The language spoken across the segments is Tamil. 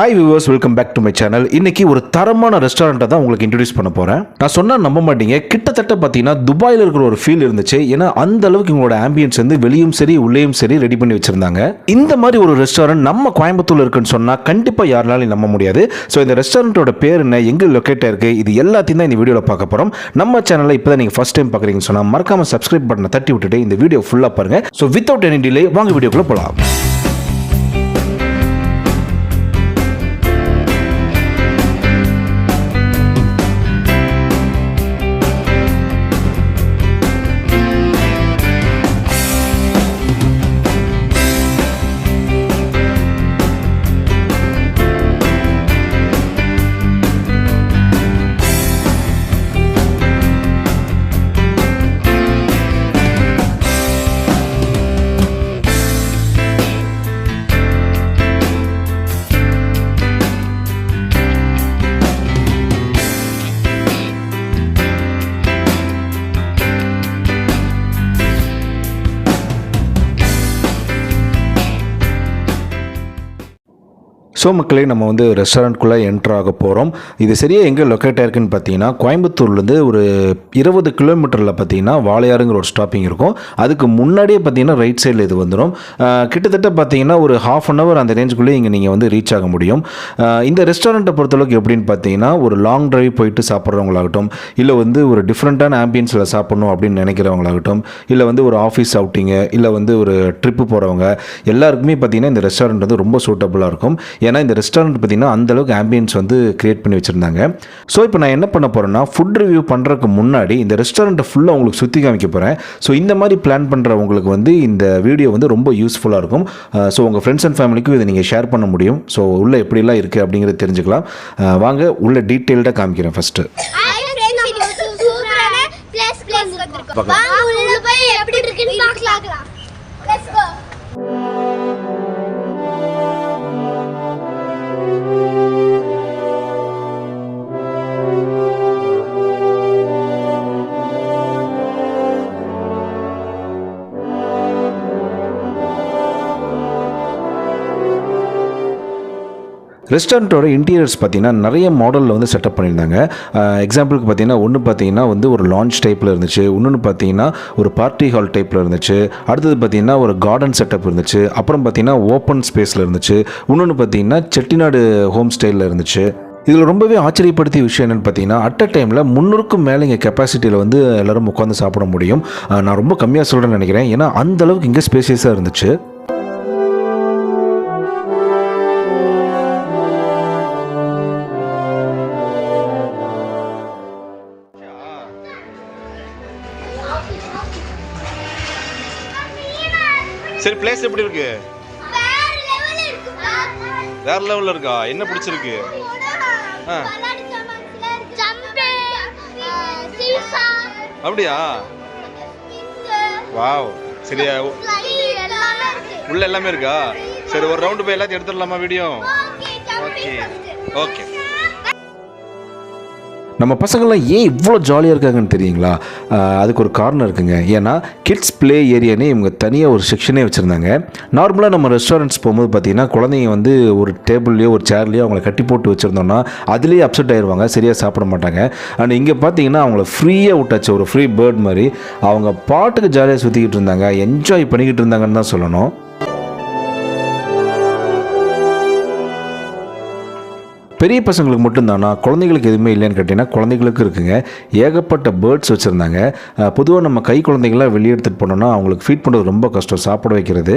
Hi viewers, welcome back to my channel. இன்னைக்கு ஒரு தரமான ரெஸ்டாரண்ட்டை தான் உங்களுக்கு இன்ட்ரடியூஸ் பண்ண போகிறேன். நான் சொன்னால் நம்ப மாட்டீங்க, கிட்டத்தட்ட பார்த்தீங்கன்னா துபாயில் இருக்கிற ஒரு ஃபீல் இருந்துச்சு. ஏன்னா அந்த அளவுக்கு இவங்களோட ஆம்பியன்ஸ் வந்து வெளியும் சரி உள்ளேயும் சரி ரெடி பண்ணி வச்சிருந்தாங்க. இந்த மாதிரி ஒரு ரெஸ்டாரண்ட் நம்ம கோயம்புத்தூர்ல இருக்குன்னு சொன்னால் கண்டிப்பாக யாருனாலும் நம்ப முடியாது. ஸோ இந்த ரெஸ்டாரண்ட்டோட பேர் என்ன, எங்கே லொக்கேட் இருக்குது, இது எல்லாத்தையும் தான் இந்த வீடியோவில் பார்க்க போகிறோம். நம்ம சேனலில் இப்போ தான் நீங்கள் ஃபர்ஸ்ட் டைம் பார்க்குறீங்கன்னு சொன்னால் மறக்காம சப்ஸ்கிரைப் பட்டனை தட்டி விட்டுட்டு இந்த வீடியோ ஃபுல்லாக பாருங்கள். ஸோ வித்தவுட் எனி டிலே வாங்க வீடியோக்குள்ளே போகலாம். ஸோ மக்களே, நம்ம வந்து ரெஸ்டாரண்ட்குள்ளே என்ட்ரு ஆக போகிறோம். இது சரியாக எங்கே லொக்கேட் ஆயிருக்குன்னு பார்த்தீங்கன்னா, கோயம்புத்தூர்லேருந்து ஒரு 20 கிலோமீட்டரில் பார்த்தீங்கன்னா வாளையாருங்கிற ஒரு ஸ்டாப்பிங் இருக்கும். அதுக்கு முன்னாடியே பார்த்தீங்கன்னா ரைட் சைடில் இது வந்துடும். கிட்டத்தட்ட பார்த்தீங்கன்னா ஒரு ½ அன் ஹவர் அந்த ரேஞ்சுக்குள்ளே இங்கே நீங்கள் வந்து ரீச் ஆக முடியும். இந்த ரெஸ்டாரண்ட்டை பொறுத்தளவுக்கு எப்படின்னு பார்த்தீங்கன்னா, ஒரு லாங் ட்ரைவ் போயிட்டு சாப்பிட்றவங்களாகட்டும், இல்லை வந்து ஒரு டிஃப்ரெண்ட்டான ஆம்பியன்ஸில் சாப்பிட்ணும் அப்படின்னு நினைக்கிறவங்களாகட்டும், இல்லை வந்து ஒரு ஆஃபீஸ் அவுட்டிங்கு, இல்லை வந்து ஒரு ட்ரிப்பு போகிறவங்க எல்லாருக்குமே பார்த்தீங்கன்னா இந்த ரெஸ்டாரண்ட் வந்து ரொம்ப சூட்டபுளாக இருக்கும். ஏன்னா இந்த ரெஸ்டாரண்ட் பார்த்தீங்கன்னா அந்தளவுக்கு ஆம்பியன்ஸ் வந்து கிரியேட் பண்ணி வச்சுருந்தாங்க. ஸோ இப்போ நான் என்ன பண்ண போகிறேன்னா, ஃபுட் ரிவ்யூ பண்ணுறதுக்கு முன்னாடி இந்த ரெஸ்டாரண்ட்டை ஃபுல்லாக உங்களுக்கு சுற்றி காமிக்க போகிறேன். ஸோ இந்த மாதிரி பிளான் பண்ணுறவங்களுக்கு வந்து இந்த வீடியோ வந்து ரொம்ப யூஸ்ஃபுல்லாக இருக்கும். ஸோ உங்கள் ஃப்ரெண்ட்ஸ் அண்ட் ஃபேமிலிக்கும் இதை நீங்கள் ஷேர் பண்ண முடியும். ஸோ உள்ளே எப்படிலாம் இருக்குது அப்படிங்கிறத தெரிஞ்சுக்கலாம். வாங்க உள்ள டீட்டெயில்டாக காமிக்கிறேன். ஃபஸ்ட்டு ரெஸ்டாரண்ட்டோட இன்டீரியர்ஸ் பார்த்தீங்கன்னா நிறைய மாடலில் வந்து செட்டப் பண்ணியிருந்தாங்க. எக்ஸாம்பிளுக்கு பார்த்தீங்கன்னா வந்து ஒரு லான்ச் டைப்பில் இருந்துச்சு, இன்னொன்று பார்த்தீங்கன்னா ஒரு பார்ட்டி ஹால் டைப்பில் இருந்துச்சு, அடுத்தது பார்த்தீங்கன்னா ஒரு கார்டன் செட்டப் இருந்துச்சு, அப்புறம் பார்த்தீங்கன்னா ஓப்பன் ஸ்பேஸில் இருந்துச்சு, இன்னொன்று பார்த்தீங்கன்னா செட்டிநாடு ஹோம் ஸ்டைலில் இருந்துச்சு. இதில் ரொம்பவே ஆச்சரியப்படுத்திய விஷயம் என்னென்னு பார்த்தீங்கன்னா, அட் அ டைமில் 300க்கும் மேலே இங்கே கெப்பாசிட்டியில் வந்து எல்லோரும் உட்காந்து சாப்பிட முடியும். நான் ரொம்ப கம்மியாக சொல்கிறேன்னு நினைக்கிறேன், ஏன்னா அந்தளவுக்கு இங்கே ஸ்பேசியஸாக இருந்துச்சு. சரி, பிளேஸ் எப்படி இருக்கு? வேற லெவல்ல இருக்கா? என்ன பிடிச்சிருக்கு? அப்படியா? வாவ். சரியா, உள்ள எல்லாமே இருக்கா? சரி, ஒரு ரவுண்டு போய் எல்லாத்தையும் எடுத்துடலாமா வீடியோ? Okay okay. நம்ம பசங்கள்லாம் ஏன் இவ்வளோ ஜாலியாக இருக்காங்கன்னு தெரியுங்களா? அதுக்கு ஒரு காரணம் இருக்குங்க. ஏன்னா கிட்ஸ் ப்ளே ஏரியானே இவங்க தனியாக ஒரு செக்ஷனே வச்சுருந்தாங்க. நார்மலாக நம்ம ரெஸ்டாரண்ட்ஸ் போகும்போது பார்த்தீங்கன்னா குழந்தைங்க வந்து ஒரு டேபிள்லையோ ஒரு சேர்லையோ அவங்கள கட்டி போட்டு வச்சுருந்தோன்னா அதுலேயே அப்செட் ஆயிடுவாங்க, சரியாக சாப்பிட மாட்டாங்க. அண்ட் இங்கே பார்த்தீங்கன்னா அவங்கள ஃப்ரீயாக விட்டாச்சு, ஒரு ஃப்ரீ பேர்ட் மாதிரி. அவங்க பாட்டுக்கு ஜாலியாக சுற்றிக்கிட்டு இருந்தாங்க, என்ஜாய் பண்ணிக்கிட்டு இருந்தாங்கன்னு தான் சொல்லணும். பெரிய பசங்களுக்கு மட்டும்தானா, குழந்தைங்களுக்கு எதுவுமே இல்லைன்னு கேட்டிங்கன்னா குழந்தைங்களுக்கு இருக்குங்க. ஏகப்பட்ட பேர்ட்ஸ் வச்சுருந்தாங்க. பொதுவாக நம்ம கை குழந்தைங்களாம் வெளியே எடுத்துகிட்டு போனோம்னா அவங்களுக்கு ஃபீட் பண்ணுறது ரொம்ப கஷ்டம், சாப்பிட வைக்கிறது.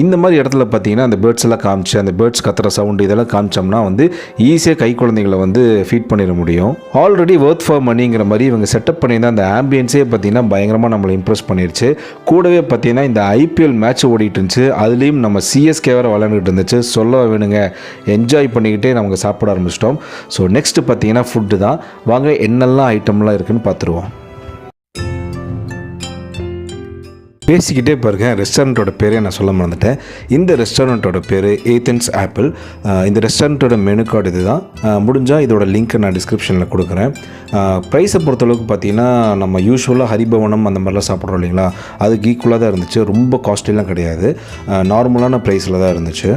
இந்த மாதிரி இடத்துல பார்த்தீங்கன்னா அந்த பேர்ட்ஸ் எல்லாம் காமிச்சு, அந்த பேர்ட்ஸ் கத்துற சவுண்டு இதெல்லாம் காமிச்சோம்னா வந்து ஈஸியாக கை குழந்தைங்களை வந்து ஃபீட் பண்ணிட முடியும். ஆல்ரெடி ஒர்த் ஃபார் மணிங்கிற மாதிரி இவங்க செட்டப் பண்ணியிருந்த அந்த ஆம்பியன்ஸே பார்த்தீங்கன்னா பயங்கரமாக நம்மளை இம்ப்ரெஸ் பண்ணிருச்சு. கூடவே பார்த்தீங்கன்னா இந்த IPL மேட்ச் ஓடிட்டு இருந்துச்சு, அதுலேயும் நம்ம CSK வேறு விளையாண்டுட்டு இருந்துச்சு. சொல்ல வேணுங்க, என்ஜாய் பண்ணிக்கிட்டே நமக்கு சாப்பிட ஆரம்பிச்சிட்டோம். ஸோ நெக்ஸ்ட் பார்த்தீங்கன்னா ஃபுட்டு தான். வாங்க என்னெல்லாம் ஐட்டம்லாம் இருக்குன்னு பார்த்துருவோம். பேசிக்கிட்டே பாருங்க, ரெஸ்டாரண்ட்டோட பேரே நான் சொல்ல மறந்துட்டேன். இந்த ரெஸ்டாரண்ட்டோட பேர் ஏத்தன்ஸ் ஆப்பிள். இந்த ரெஸ்டாரண்ட்டோட மெனு கார்டு இது தான். முடிஞ்சால் இதோட லிங்க்கை நான் டிஸ்கிரிப்ஷனில் கொடுக்குறேன். ப்ரைஸை பொறுத்தளவுக்கு பார்த்தீங்கன்னா நம்ம யூஸ்வலாக ஹரிபவனம் அந்த மாதிரிலாம் சாப்பிட்றோம் இல்லைங்களா, அதுக்கு ஈக்குவலாக தான் இருந்துச்சு. ரொம்ப காஸ்ட்லிலாம் கிடையாது, நார்மலான ப்ரைஸில் தான் இருந்துச்சு.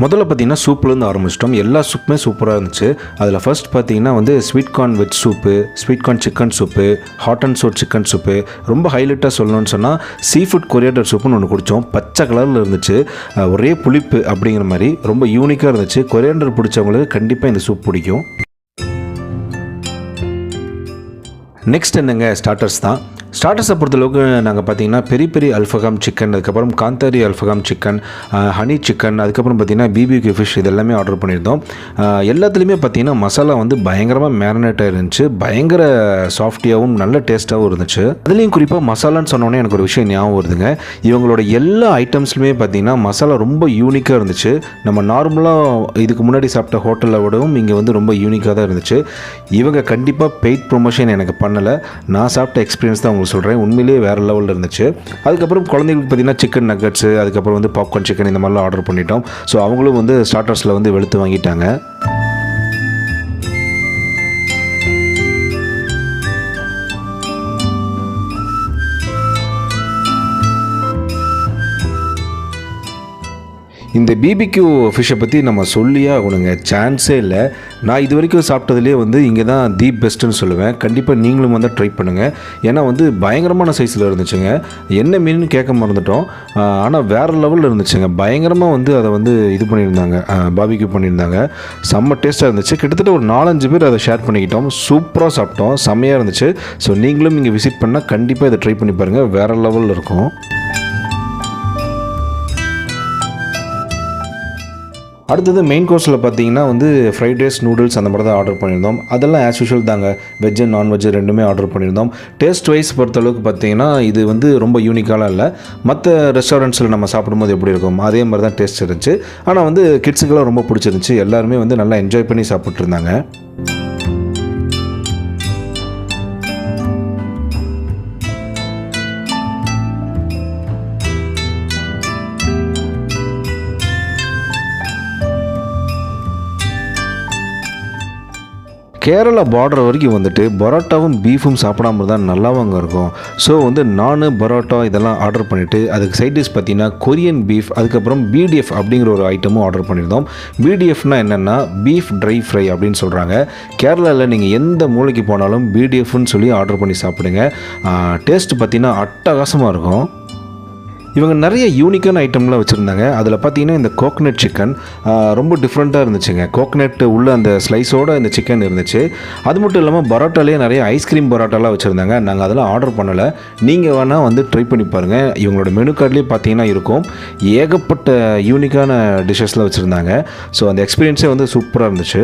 முதல்ல பார்த்தீங்கன்னா சூப்லேருந்து ஆரம்பிச்சிட்டோம். எல்லா சூப்புமே சூப்பராக இருந்துச்சு. அதில் ஃபர்ஸ்ட் பார்த்தீங்கன்னா வந்து sweet corn veg soup, sweet corn chicken soup, hot and Chor chicken soup, ரொம்ப ஹைலைட்டாக சொல்லணும்னு சொன்னால் சீ ஃபுட் கொரியாண்டர் சூப்புன்னு ஒன்று குடித்தோம். பச்சை கலரில் இருந்துச்சு, ஒரே புளிப்பு அப்படிங்கிற மாதிரி ரொம்ப யூனிக்காக இருந்துச்சு. கொரியாண்டர் பிடிச்சவங்களுக்கு கண்டிப்பாக இந்த சூப் பிடிக்கும். நெக்ஸ்ட் என்னங்க, ஸ்டார்டர்ஸ் தான். ஸ்டார்டர்ஸை பொறுத்தளவுக்கு நாங்கள் பார்த்தீங்கன்னா பெரிய பெரிய அல்ஃபகாம் சிக்கன், அதுக்கப்புறம் காந்தாரி அல்ஃபகாம் சிக்கன், ஹனி சிக்கன், அதுக்கப்புறம் பார்த்தீங்கன்னா பிபிக்யூ ஃபிஷ், இது எல்லாமே ஆர்டர் பண்ணியிருந்தோம். எல்லாத்துலேயுமே பார்த்தீங்கன்னா மசாலா வந்து பயங்கரமாக மேரினேட் ஆகிருந்துச்சு. பயங்கர சாஃப்டியாகவும் நல்ல டேஸ்ட்டாகவும் இருந்துச்சு. அதுலேயும் குறிப்பாக மசாலான்னு சொன்னோன்னே எனக்கு ஒரு விஷயம் ஞாபகம் வருதுங்க. இவங்களோட எல்லா ஐட்டம்ஸ்லையுமே பார்த்தீங்கன்னா மசாலா ரொம்ப யூனிக்காக இருந்துச்சு. நம்ம நார்மலாக இதுக்கு முன்னாடி சாப்பிட்ட ஹோட்டலை விடவும் இங்கே வந்து ரொம்ப யூனிக்காக தான் இருந்துச்சு. இவங்க கண்டிப்பாக பெய்ட் ப்ரொமோஷன் எனக்கு பண்ணலை, நான் சாப்பிட்ட எக்ஸ்பீரியன்ஸ் தான் சொல்கிறேன். உண்மையிலேயே வேறு லெவலில் இருந்துச்சு. அதுக்கப்புறம் குழந்தைங்களுக்கு பார்த்தீங்கன்னா சிக்கன் நக்கட்ஸு, அதுக்கப்புறம் வந்து பாப்கார்ன் சிக்கன், இந்த மாதிரிலாம் ஆர்டர் பண்ணிட்டோம். ஸோ அவங்களும் வந்து ஸ்டார்டர்ஸில் வந்து வெளுத்து வாங்கிட்டாங்க. இந்த பிபிக்யூ ஃபிஷ்ஷை பற்றி நம்ம சொல்லியே ஆகணுங்க, சான்ஸே இல்லை. நான் இது வரைக்கும் சாப்பிட்டதுலேயே வந்து இங்கே தான் தி பெஸ்ட்டுன்னு சொல்லுவேன். கண்டிப்பாக நீங்களும் வந்து ட்ரை பண்ணுங்கள். ஏன்னா வந்து பயங்கரமான சைஸில் இருந்துச்சுங்க. என்ன மீன் கேட்க மறந்துட்டோம், ஆனால் வேறு லெவலில் இருந்துச்சுங்க. பயங்கரமாக வந்து அதை வந்து இது பண்ணியிருந்தாங்க, பாபிக்யூ பண்ணியிருந்தாங்க. செம்ம டேஸ்ட்டாக இருந்துச்சு. கிட்டத்தட்ட ஒரு 4-5 பேர் அதை ஷேர் பண்ணிக்கிட்டோம். சூப்பராக சாப்பிட்டோம், செம்மையாக இருந்துச்சு. ஸோ நீங்களும் இங்கே விசிட் பண்ணால் கண்டிப்பாக இதை ட்ரை பண்ணி பாருங்கள், வேறு லெவலில் இருக்கும். அடுத்தது மெயின் கோர்ஸில் பார்த்தீங்கன்னா வந்து ஃப்ரைட் ரைஸ், நூடுல்ஸ் அந்த மாதிரி தான் ஆர்டர் பண்ணியிருந்தோம். அதெல்லாம் ஆஸ் யூஷுவல் தாங்க, வெஜ் அண்ட் நான்வெஜ் ரெண்டுமே ஆர்டர் பண்ணியிருந்தோம். டேஸ்ட் வைஸ் பொறுத்தளவுக்கு பார்த்தீங்கன்னா இது வந்து ரொம்ப யூனிக்காலாம் இல்லை. மற்ற ரெஸ்டாரண்ட்ஸில் நம்ம சாப்பிடும்போது எப்படி இருக்கும் அதே மாதிரி தான் டேஸ்ட் இருந்துச்சு. ஆனால் வந்து கிட்ஸுக்கெல்லாம் ரொம்ப பிடிச்சிருந்துச்சு. எல்லாருமே வந்து நல்லா என்ஜாய் பண்ணி சாப்பிட்ருந்தாங்க. கேரளா பார்டர் வரைக்கும் வந்துட்டு பரோட்டாவும் பீஃபும் சாப்பிடாம தான் நல்லாவும் அங்கே இருக்கும். ஸோ வந்து நான் பரோட்டா இதெல்லாம் ஆர்டர் பண்ணிவிட்டு அதுக்கு சைட் டிஷ் பார்த்தீங்கன்னா கொரியன் பீஃப், அதுக்கப்புறம் பிடிஎஃப் அப்படிங்கிற ஒரு ஐட்டமும் ஆர்டர் பண்ணியிருந்தோம். பிடிஎஃப்னா என்னென்னா பீஃப் ட்ரை ஃப்ரை அப்படின்னு சொல்கிறாங்க. கேரளாவில் நீங்கள் எந்த மூலைக்கு போனாலும் பிடிஎஃப்னு சொல்லி ஆர்டர் பண்ணி சாப்பிடுங்க. டேஸ்ட் பார்த்தீங்கன்னா அட்டகாசமாக இருக்கும். இவங்க நிறைய யூனிக்கான ஐட்டம்லாம் வச்சுருந்தாங்க. அதில் பார்த்தீங்கன்னா இந்த கோகனட் சிக்கன் ரொம்ப டிஃப்ரெண்ட்டாக இருந்துச்சுங்க. கோகனட் உள்ள அந்த ஸ்லைஸோடு இந்த சிக்கன் இருந்துச்சு. அது மட்டும் இல்லாமல் பரோட்டாலேயே நிறைய ஐஸ்கிரீம் பரோட்டாலாம் வச்சுருந்தாங்க. நாங்கள் அதெல்லாம் ஆர்டர் பண்ணலை, நீங்கள் வேணால் வந்து ட்ரை பண்ணி பாருங்கள். இவங்களோட மெனு கார்ட்லேயே பார்த்தீங்கன்னா இருக்கும், ஏகப்பட்ட யூனிக்கான டிஷ்ஷஸ்லாம் வச்சுருந்தாங்க. ஸோ அந்த எக்ஸ்பீரியன்ஸே வந்து சூப்பராக இருந்துச்சு.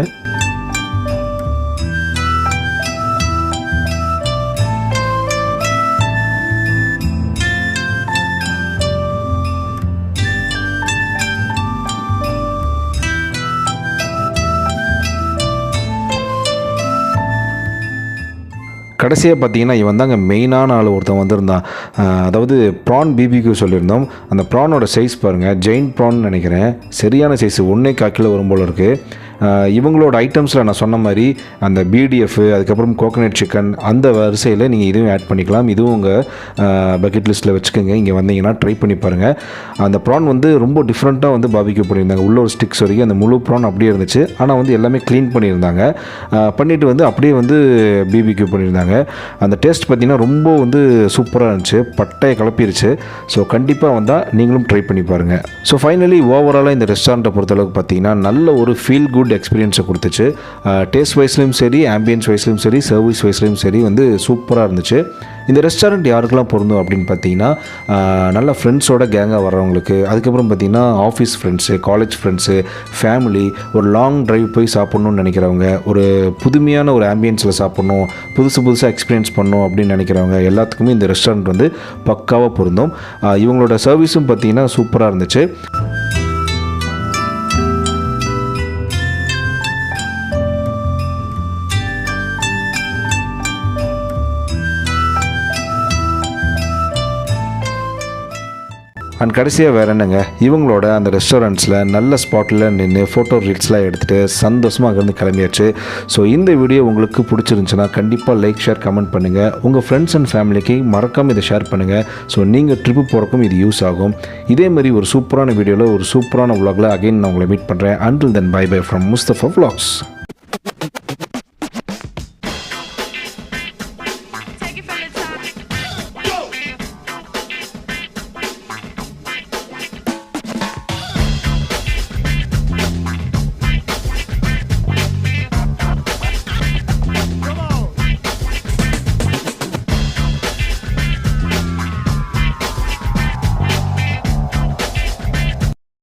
கடைசியாக பார்த்தீங்கன்னா இவன் தாங்க மெயினான ஆள் ஒருத்தன் வந்திருந்தான். அதாவது ப்ரான் பிபிக்யூ சொல்லியிருந்தோம். அந்த ப்ரானோட சைஸ் பாருங்கள், ஜெயின் ப்ரான் நினைக்கிறேன், சரியான சைஸ், 1.25 கிலோ வரும் போல் இருக்குது. இவங்களோட ஐட்டம்ஸில் நான் சொன்ன மாதிரி அந்த பிடிஎஃப், அதுக்கப்புறம் கோகனட் சிக்கன், அந்த வரிசையில் நீங்கள் இதுவும் ஆட் பண்ணிக்கலாம். இதுவும் உங்கள் பக்கெட் லிஸ்ட்டில் வச்சுக்கோங்க. இங்கே வந்தீங்கன்னா ட்ரை பண்ணி பாருங்கள். அந்த ப்ரான் வந்து ரொம்ப டிஃப்ரெண்ட்டாக வந்து பாபிக்யூ பண்ணியிருந்தாங்க. உள்ள ஒரு ஸ்டிக்ஸ் வரைக்கும் அந்த முழு ப்ரான் அப்படியே இருந்துச்சு. ஆனால் வந்து எல்லாமே க்ளீன் பண்ணியிருந்தாங்க. பண்ணிவிட்டு வந்து அப்படியே வந்து பிபிக்யூ பண்ணியிருந்தாங்க. அந்த டேஸ்ட் பார்த்திங்கன்னா ரொம்ப வந்து சூப்பராக இருந்துச்சு, பட்டையை கிளப்பிருச்சு. ஸோ கண்டிப்பாக வந்தால் நீங்களும் ட்ரை பண்ணி பாருங்கள். ஸோ ஃபைனலி ஓவராலாக இந்த ரெஸ்டாரண்ட்டை பொறுத்தளவுக்கு பார்த்தீங்கன்னா நல்ல ஒரு ஃபீல் குட் எக்ஸ்பீரியன்ஸை கொடுத்துச்சு. டேஸ்ட் வைஸ்லையும் சரி, ஆம்பியன்ஸ் வைஸ்லையும் சரி, சர்வீஸ் வைஸ்லையும் சரி வந்து சூப்பராக இருந்துச்சு. இந்த ரெஸ்டாரண்ட் யாருக்கெல்லாம் பொருந்தும் அப்படின்னு பார்த்தீங்கன்னா நல்ல ஃப்ரெண்ட்ஸோட கேங்காக வர்றவங்களுக்கு, அதுக்கப்புறம் பார்த்தீங்கன்னா office friends, college friends, family, ஒரு லாங் ட்ரைவ் போய் சாப்பிட்ணுன்னு நினைக்கிறவங்க, ஒரு புதுமையான ஒரு ஆம்பியன்ஸில் சாப்பிட்ணும், புதுசாக எக்ஸ்பீரியன்ஸ் பண்ணணும் அப்படின்னு நினைக்கிறவங்க எல்லாத்துக்குமே இந்த ரெஸ்டாரண்ட் வந்து பக்காவாக பொருந்தும். இவங்களோட சர்வீஸும் பார்த்தீங்கன்னா சூப்பராக இருந்துச்சு. அண்ட் கடைசியாக வேறு என்னங்க, இவங்களோட அந்த ரெஸ்டாரண்ட்ஸில் நல்ல ஸ்பாட்டில் நின்று ஃபோட்டோ ரீல்ஸ்லாம் எடுத்துகிட்டு சந்தோஷமாக அங்கேருந்து கிளம்பியாச்சு. ஸோ இந்த வீடியோ உங்களுக்கு பிடிச்சிருந்துச்சுன்னா கண்டிப்பாக லைக், ஷேர், கமெண்ட் பண்ணுங்கள். உங்கள் ஃப்ரெண்ட்ஸ் அண்ட் ஃபேமிலிக்கு மறக்காமல் இதை ஷேர் பண்ணுங்கள். ஸோ நீங்கள் ட்ரிப்பு போகிறக்கும் இது யூஸ் ஆகும். இதே மாதிரி ஒரு சூப்பரான வீடியோவில் ஒரு சூப்பரான vlogல அகைன் நான் உங்களை மீட் பண்ணுறேன். Until then, bye bye from Mustafa Vlogs.